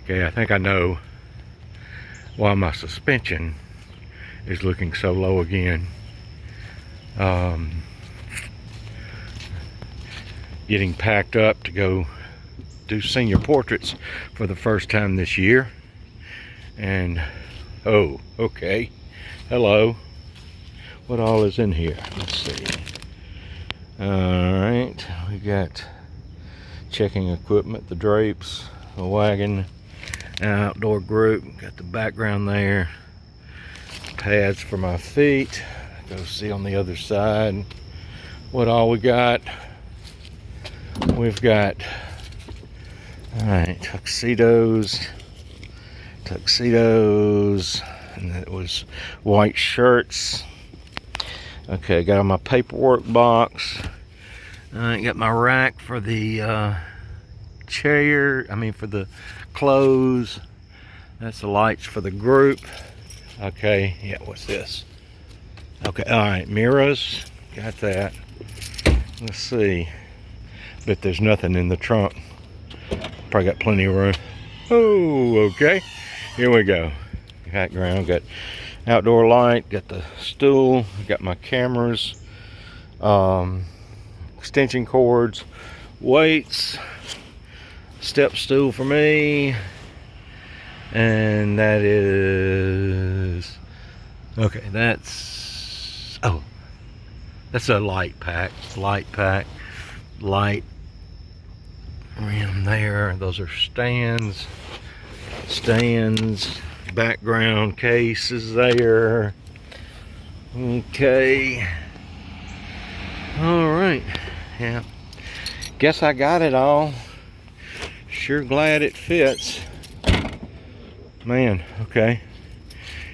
Okay, I think I know why my suspension is looking so low again. Getting packed up to go do senior portraits for the first time this year. And, oh, okay. Hello. What all is in here? Let's see. Alright, we got checking equipment, the drapes, the wagon, outdoor group, got the background there, pads for my feet. Go see on the other side what all we got. We've got, alright, tuxedos, and that was white shirts. Okay, got my paperwork box. I got my rack for the for the clothes. That's the lights for the group. Okay, yeah, what's this? Okay, alright, mirrors. Got that. Let's see. But there's nothing in the trunk. Probably got plenty of room. Oh, okay. Here we go. Background, got outdoor light, got the stool, got my cameras, extension cords, weights, step stool for me, and that is, okay, that's, oh, that's a light pack, light rim there. Those are stands, background cases there. Okay, all right, yeah, guess I got it all. Sure glad it fits, man. Okay,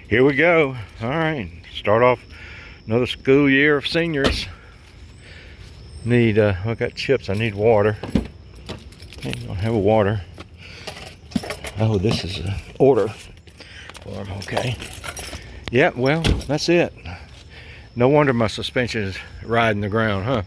here we go. All right, start off another school year of seniors. Need I got chips, I need water. I don't have water. Oh, this is an order form. Okay, yeah, well, that's it. No wonder my suspension is riding the ground, huh?